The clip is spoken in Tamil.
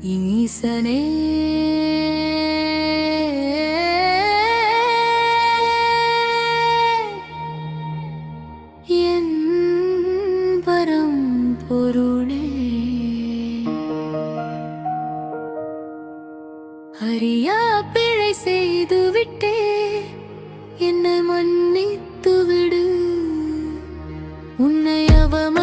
ஈசனே என் பரம்பொருளே, அறியா பிழை செய்து விட்டே என்னை மன்னித்து விடு. உன்னை அவம